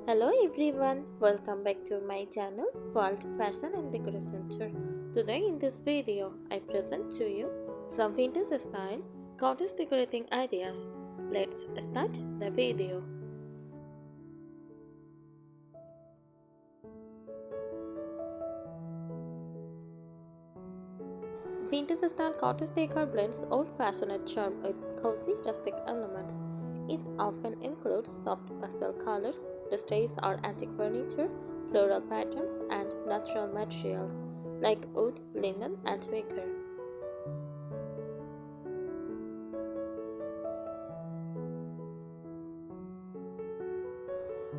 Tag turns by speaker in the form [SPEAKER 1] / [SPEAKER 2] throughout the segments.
[SPEAKER 1] Hello everyone, welcome back to my channel World Fashion and Decoration Tour. Today in this video, I present to you some vintage style cottage decorating ideas. Let's start the video. Vintage style cottage decor blends old-fashioned charm with cozy rustic elements. It often includes soft pastel colors, distressed or antique furniture, floral patterns, and natural materials like wood, linen, and wicker.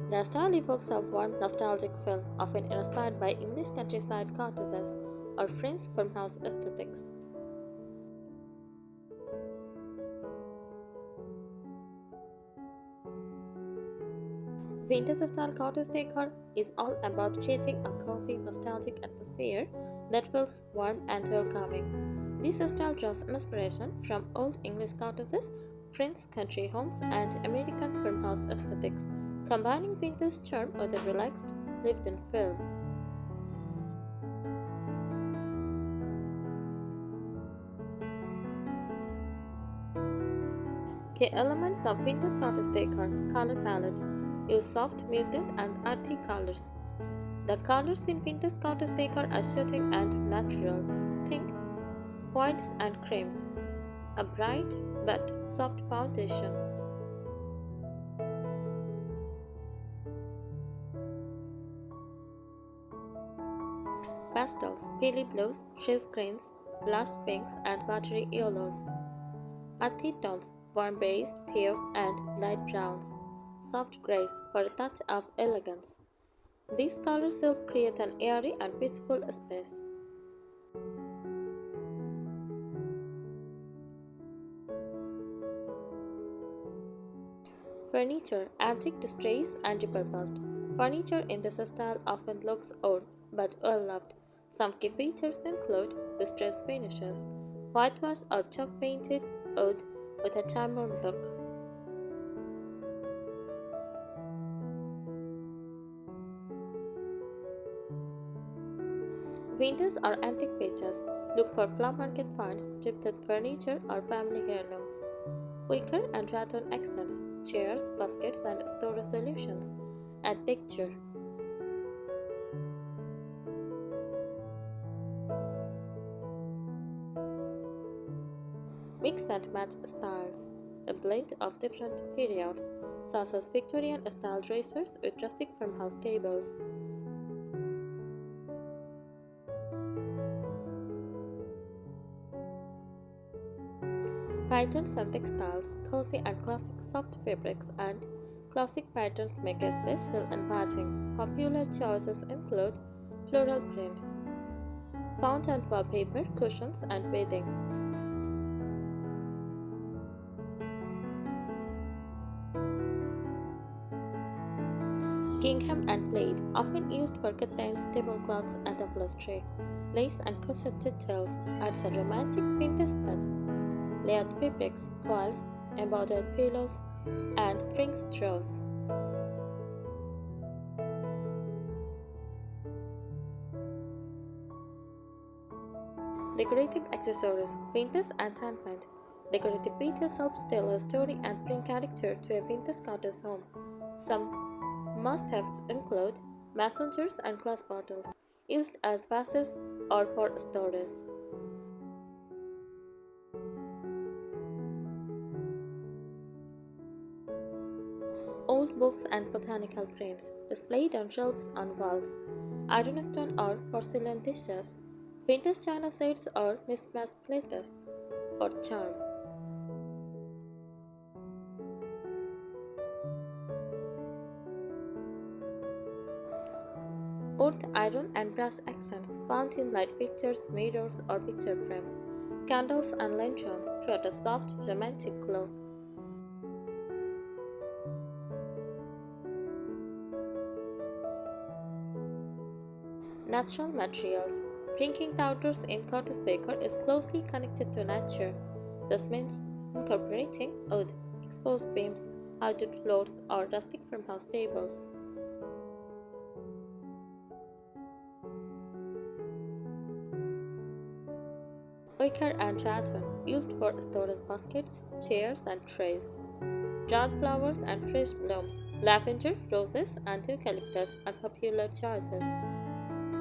[SPEAKER 1] The style evokes a warm, nostalgic feel, often inspired by English countryside cottages or French farmhouse aesthetics. Vintage style cottage decor is all about creating a cozy, nostalgic atmosphere that feels warm and welcoming. This style draws inspiration from old English cottages, French country homes, and American farmhouse aesthetics, combining vintage charm with a relaxed, lived-in feel. Key elements of vintage cottage decor: color palette. Use soft, muted, and earthy colors. The colors in vintage cottage decor are soothing and natural. Think whites and creams. A bright but soft foundation. Pastels, peely blues, shish greens, blush pinks, and watery yellows. Earthy tones, warm beige, teal, and light browns. Soft grays for a touch of elegance. These colors help create an airy and peaceful space. Furniture, antique distress and repurposed. Furniture in this style often looks old but well loved. Some key features include distressed finishes, whitewashed or chalk painted wood with a charming look. Vintage or antique pieces. Look for flower market finds, thrifted furniture or family heirlooms. Wicker and rattan accents, chairs, baskets, and storage solutions. Add texture. Mix and match styles. A blend of different periods, such as Victorian style dressers with rustic farmhouse tables. Patterns and textiles, cozy and classic soft fabrics, and classic patterns make a space feel inviting. Popular choices include floral prints, found and wallpaper, cushions, and bedding. Gingham and plaid, often used for curtains, tablecloths, and upholstery. Lace and crochet details adds a romantic vintage touch. Layered fabrics, quilts, embroidered pillows, and fringe throws. Decorative accessories, vintage and handmade. Decorative pieces help tell a story and bring character to a vintage cottage home. Some must-haves include messengers and glass bottles, used as vases or for storage. Old books and botanical prints, displayed on shelves on walls. Ironstone or porcelain dishes, vintage china sets or mismatched plates for charm. Wood, iron, and brass accents found in light fixtures, mirrors, or picture frames. Candles and lanterns create a soft, romantic glow. Natural materials. Drinking outdoors in cottage decor is closely connected to nature. This means incorporating wood, exposed beams, hardwood floors, or rustic farmhouse tables. wicker and rattan, used for storage baskets, chairs, and trays. Dried flowers and fresh blooms, lavender, roses, and eucalyptus are popular choices.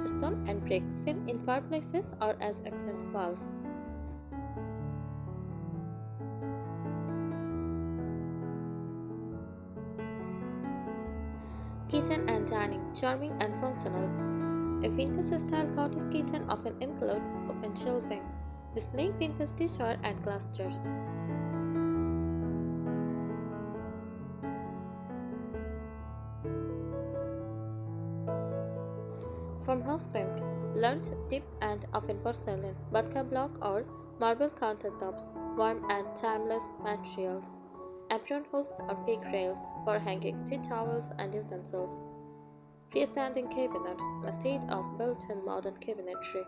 [SPEAKER 1] Stone and brick seen in fireplaces or as accent walls. Kitchen and dining, charming and functional. A vintage-style cottage kitchen often includes open shelving, displaying vintage dishware and glass jars. Farmhouse themed, large, deep, and often porcelain, Batka block or marble countertops, warm and timeless materials. Apron hooks or pig rails for hanging tea towels and utensils. Freestanding cabinets, a state of built-in modern cabinetry.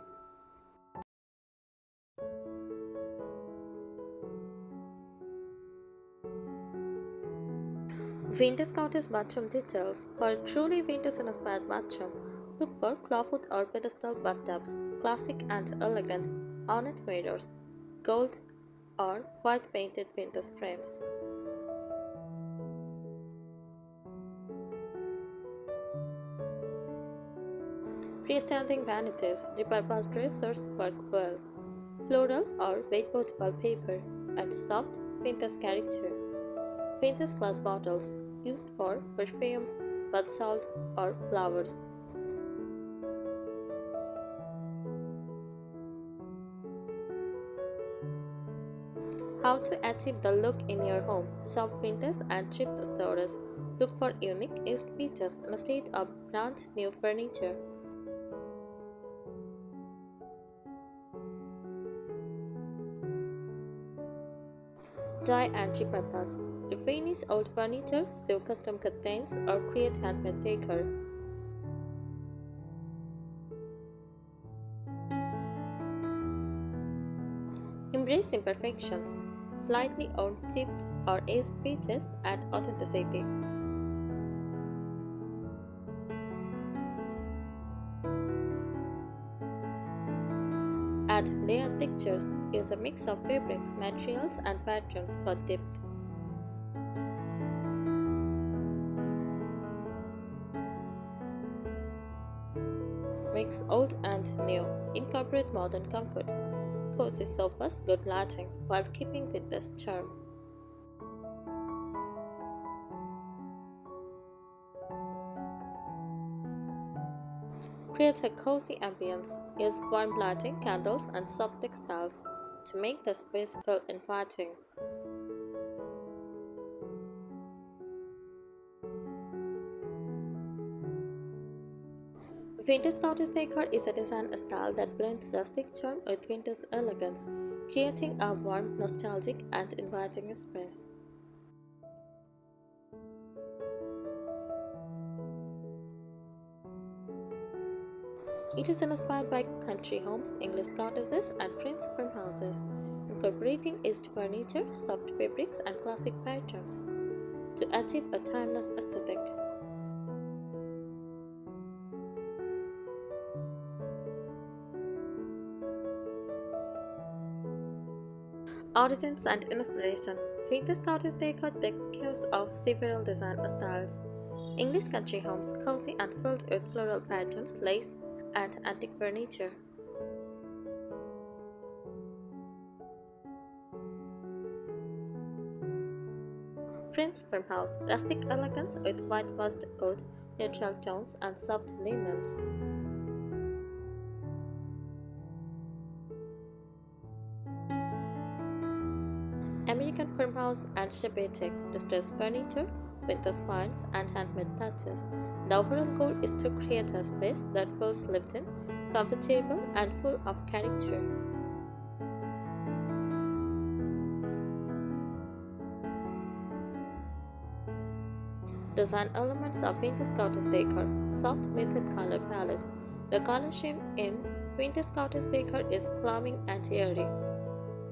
[SPEAKER 1] Vintage cottage bathroom details. For a truly vintage-inspired bathroom, look for clawfoot or pedestal bathtubs, classic and elegant, ornate mirrors, gold or white painted vintage frames. Freestanding vanities, repurposed dressers work well. Floral or weight-board wallpaper and soft vintage character. Vintage glass bottles used for perfumes, bath salts, or flowers. How to achieve the look in your home. Shop vintage and thrift stores. Look for unique East pieces instead of brand new furniture. Dye and repurpose. Refinish old furniture, sew custom curtains, or create handmade decor. Embrace imperfections. Slightly worn, chipped, or aged pieces add authenticity. Add layered textures. Use a mix of fabrics, materials, and patterns for depth. Mix old and new. Incorporate modern comforts. Cozy sofas, good lighting, while keeping with this charm. Create a cozy ambience. Use warm lighting, candles, and soft textiles to make the space feel inviting. Vintage cottage decor is a design style that blends rustic charm with vintage elegance, creating a warm, nostalgic, and inviting space. It is inspired by country homes, English cottages, and French farmhouses, incorporating East furniture, soft fabrics, and classic patterns to achieve a timeless aesthetic. Origins and inspiration. Vintage cottage decor takes cues of several design styles. English country homes, cozy and filled with floral patterns, lace, and antique furniture. French farmhouse, rustic elegance with whitewashed wood, neutral tones, and soft linens. American farmhouse and shabby distressed furniture, vintage finds, and handmade touches. The overall goal is to create a space that feels lived in, comfortable, and full of character. Design elements of vintage cottage decor. Soft muted color palette. The color scheme in vintage cottage decor is calming and airy.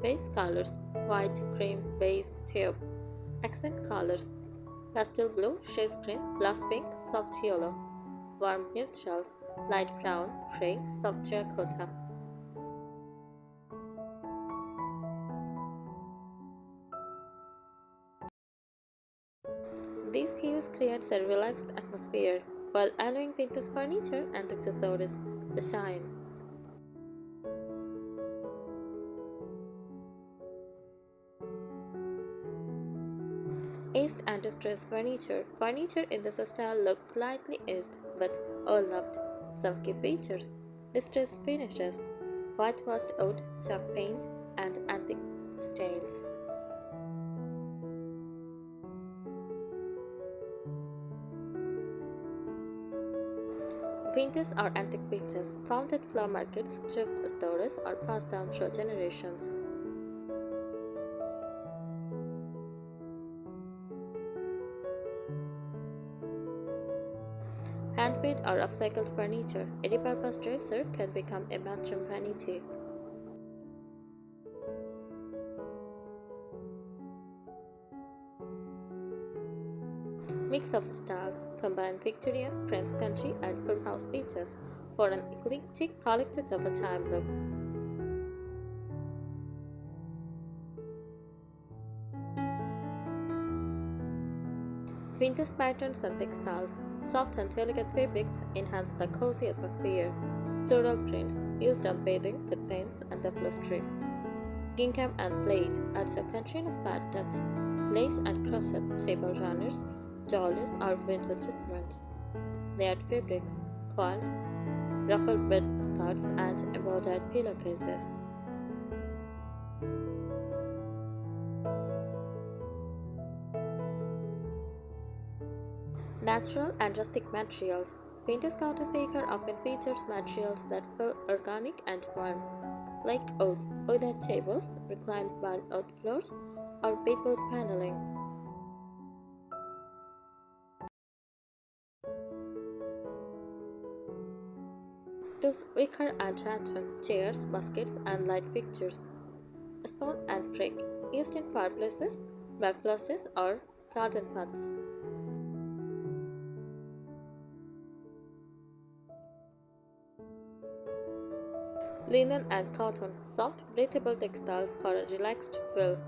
[SPEAKER 1] Base colors: white, cream, beige, taupe. Accent colors: pastel blue, shade green, blush pink, soft yellow. Warm neutrals: light brown, gray, soft terracotta. These hues create a relaxed atmosphere while allowing vintage furniture and accessories to shine. Aged and distressed furniture. Furniture in this style looks slightly aged but all loved. Some key features: distressed finishes, whitewashed wood, chalk paint, and antique stains. Vintage or antique pieces found at flower markets, thrift stores, or passed down through generations. Handmade or upcycled furniture. A repurposed dresser can become a bathroom vanity. Mix of styles combine Victorian, French country, and farmhouse pieces for an eclectic, collected of a time look. Vintage patterns and textiles, soft and delicate fabrics enhance the cozy atmosphere. Floral prints used on bedding, curtains, and upholstery. Gingham and plaid adds a country-inspired touch. Lace and crochet table runners, dollies, or winter treatments. Layered fabrics, quilts, ruffled bed skirts, and embroidered pillowcases. Natural and rustic materials. Vintage cottage decor often features materials that feel organic and warm, like oak, wood tables, reclined barn oak floors, or bedboard paneling. Use wicker and rattan, chairs, baskets, and light fixtures. Stone and brick, used in fireplaces, backplaces, or garden pots. Linen and cotton, soft, breathable textiles for a relaxed feel.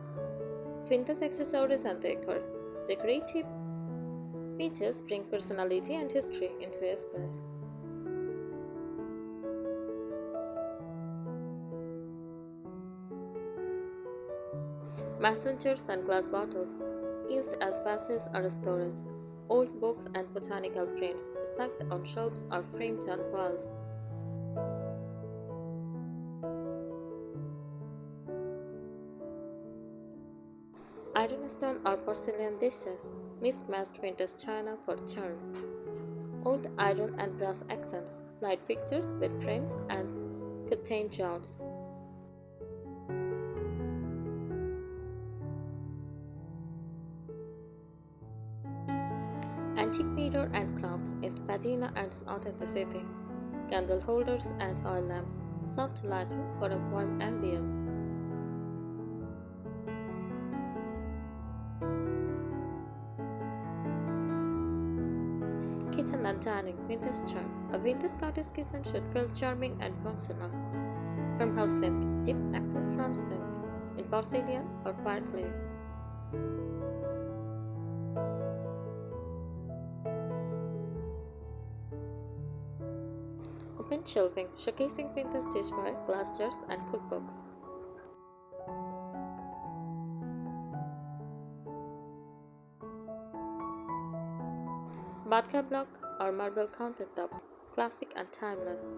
[SPEAKER 1] Vintage accessories and decor. Decorative features bring personality and history into a space. Mason jars and glass bottles, used as vases or storage. Old books and botanical prints, stacked on shelves or framed on walls. Ironstone or porcelain dishes, mismatched vintage china for charm. Old iron and brass accents, light fixtures, bed frames, and curtain rods. Antique mirror and clocks is patina and authenticity. Candle holders and oil lamps, soft lighting for a warm ambience. Kitchen and dining, vintage charm. A vintage cottage kitchen should feel charming and functional. Farmhouse sink, deep apron farm sink, in porcelain or fire clay. Open shelving, showcasing vintage dishware, glass jars, and cookbooks. Vodka block or marble countertops, classic and timeless.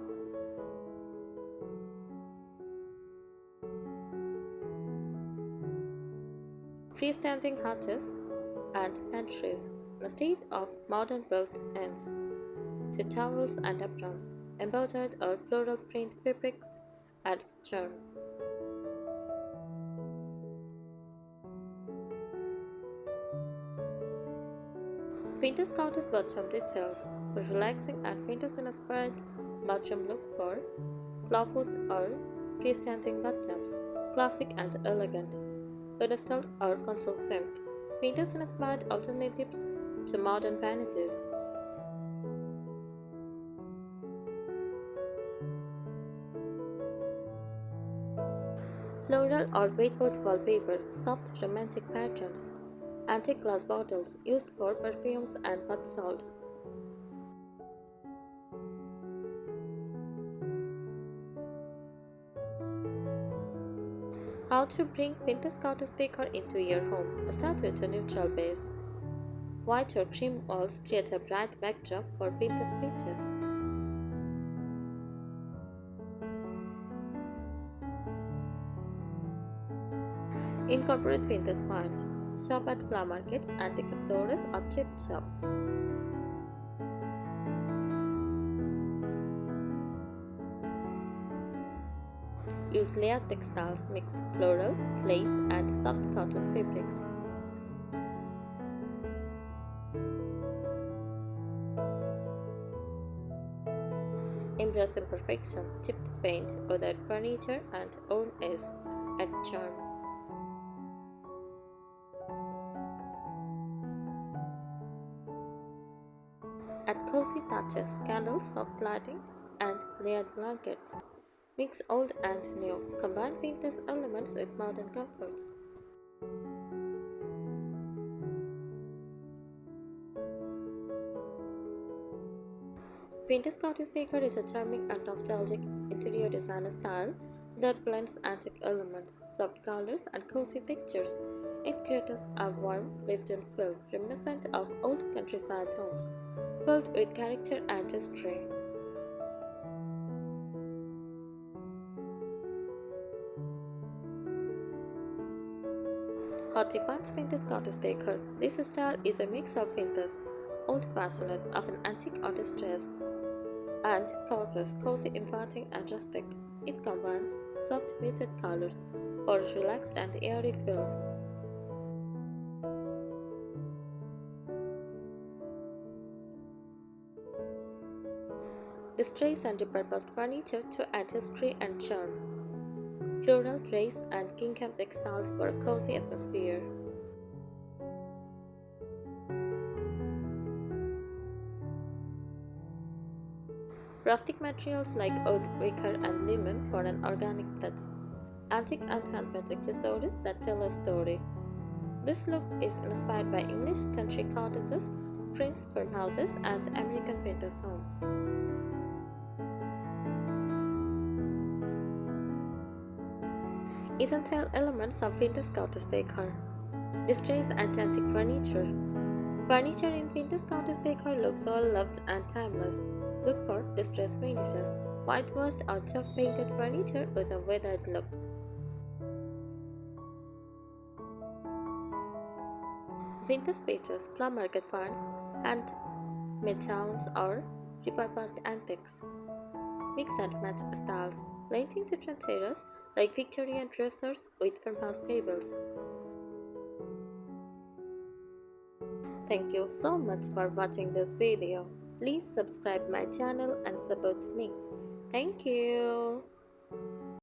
[SPEAKER 1] Freestanding hutches and pantries, a state of modern built-ins. To towels and aprons, embroidered or floral print fabrics adds charm. Vintage cottage bathroom details for relaxing and vintage-inspired bathroom look for clawfoot or freestanding bathtubs, classic and elegant, pedestal or console sink, vintage-inspired alternatives to modern vanities. Floral or bedboard wallpaper, soft romantic patterns, Antique glass bottles used for perfumes and bath salts. How to bring vintage cottage decor into your home. Start with a neutral base. White or cream walls create a bright backdrop for vintage pictures. Incorporate vintage finds. Shop at flower markets, antique stores, or thrift shops. Use layered textiles, mix floral, lace, and soft cotton fabrics. Embrace imperfection, chipped paint, weathered furniture, and own edge add charm. Add cozy touches, candles, soft lighting, and layered blankets. Mix old and new. Combine vintage elements with modern comforts. Vintage cottage decor is a charming and nostalgic interior design style that blends antique elements, soft colors, and cozy textures. It creates a warm, lived-in feel reminiscent of old countryside homes, filled with character and history. What defines vintage cottage decor? This style is a mix of vintage, old-fashioned, often antique or distressed, and cottage, cozy, inviting, and rustic. It combines soft muted colors for a relaxed and airy feel. Displays and repurposed furniture to add history and charm. Floral drapes and gingham textiles for a cozy atmosphere. Rustic materials like oak, wicker, and linen for an organic touch. Antique and handmade accessories that tell a story. This look is inspired by English country cottages, French farmhouses, and American vintage homes. Essential elements of vintage cottage decor. Distressed and antique furniture. Furniture in vintage cottage decor looks well loved and timeless. Look for distressed finishes, whitewashed or chalk painted furniture with a weathered look. Vintage pieces from market finds, handmade towns or repurposed antiques. Mix and match styles, blending different eras like Victorian dressers with farmhouse tables. Thank you so much for watching this video. Please subscribe my channel and support me. Thank you.